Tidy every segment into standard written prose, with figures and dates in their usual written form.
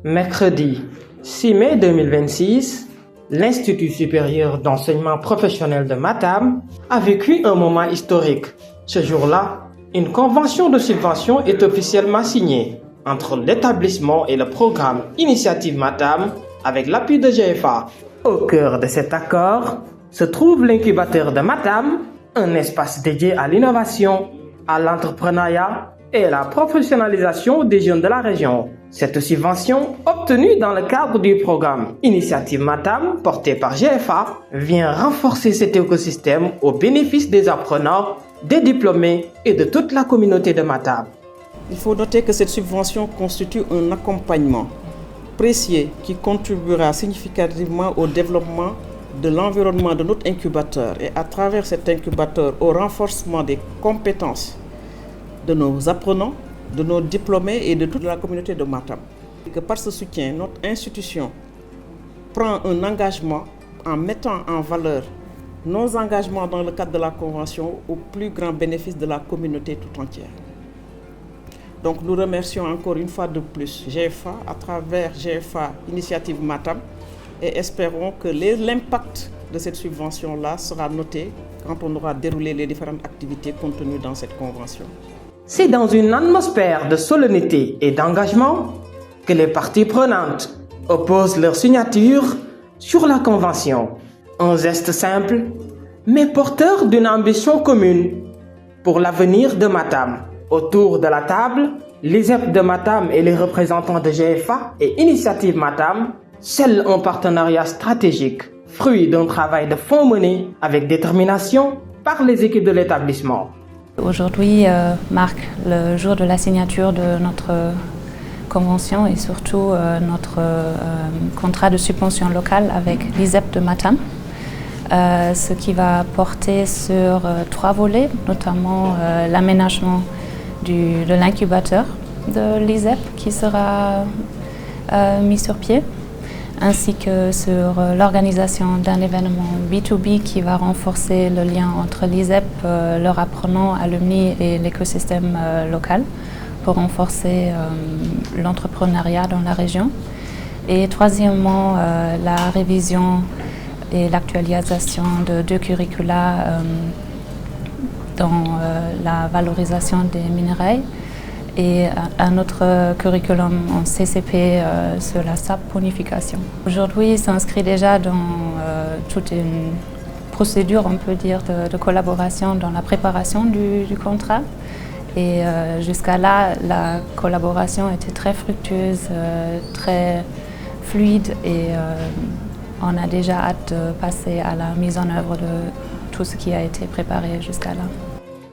Mercredi 6 mai 2026, l'Institut supérieur d'enseignement professionnel de Matam a vécu un moment historique. Ce jour-là, une convention de subvention est officiellement signée entre l'établissement et le programme Initiative Matam avec l'appui de GFA. Au cœur de cet accord se trouve l'incubateur de Matam, un espace dédié à l'innovation, à l'entrepreneuriat et à la professionnalisation des jeunes de la région. Cette subvention, obtenue dans le cadre du programme Initiative Matam, porté par GFA, vient renforcer cet écosystème au bénéfice des apprenants, des diplômés et de toute la communauté de Matam. Il faut noter que cette subvention constitue un accompagnement précieux qui contribuera significativement au développement de l'environnement de notre incubateur et à travers cet incubateur au renforcement des compétences de nos apprenants, de nos diplômés et de toute la communauté de Matam. Et que par ce soutien, notre institution prend un engagement en mettant en valeur nos engagements dans le cadre de la Convention au plus grand bénéfice de la communauté tout entière. Donc nous remercions encore une fois de plus GFA à travers GFA Initiative Matam et espérons que l'impact de cette subvention-là sera noté quand on aura déroulé les différentes activités contenues dans cette convention. C'est dans une atmosphère de solennité et d'engagement que les parties prenantes opposent leur signature sur la convention. Un geste simple, mais porteur d'une ambition commune pour l'avenir de Matam. Autour de la table, l'ISEP de Matam et les représentants de GFA et Initiative Matam scellent un partenariat stratégique, fruit d'un travail de fond mené avec détermination par les équipes de l'établissement. Aujourd'hui marque le jour de la signature de notre convention et surtout notre contrat de subvention locale avec l'ISEP de Matam, ce qui va porter sur 3 volets, notamment l'aménagement de l'incubateur de l'ISEP qui sera mis sur pied, ainsi que sur l'organisation d'un événement B2B qui va renforcer le lien entre l'ISEP, leurs apprenants, alumni et l'écosystème local pour renforcer l'entrepreneuriat dans la région. Et troisièmement, la révision et l'actualisation de 2 curricula dans la valorisation des minerais et un autre curriculum en CCP sur la saponification. Aujourd'hui, il s'inscrit déjà dans toute une procédure, on peut dire, de collaboration dans la préparation du contrat. Et jusqu'à là, la collaboration était très fructueuse, très fluide et on a déjà hâte de passer à la mise en œuvre de tout ce qui a été préparé jusqu'à là.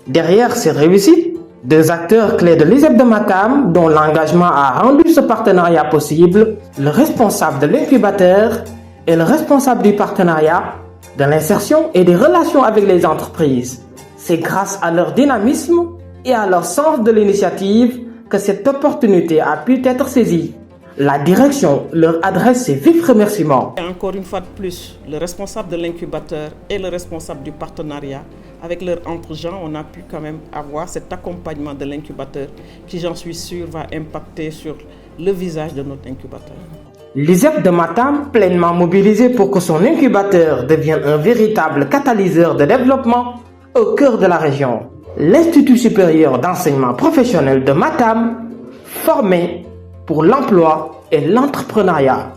Derrière ces réussites, 2 acteurs clés de l'ISEP de Matam, dont l'engagement a rendu ce partenariat possible, le responsable de l'incubateur et le responsable du partenariat, de l'insertion et des relations avec les entreprises. C'est grâce à leur dynamisme et à leur sens de l'initiative que cette opportunité a pu être saisie. La direction leur adresse ses vifs remerciements. Et encore une fois de plus, le responsable de l'incubateur et le responsable du partenariat, avec leur entre-gens, on a pu quand même avoir cet accompagnement de l'incubateur qui, j'en suis sûr, va impacter sur le visage de notre incubateur. L'ISEP de Matam, pleinement mobilisé pour que son incubateur devienne un véritable catalyseur de développement au cœur de la région. L'Institut supérieur d'enseignement professionnel de Matam, formé pour l'emploi et l'entrepreneuriat.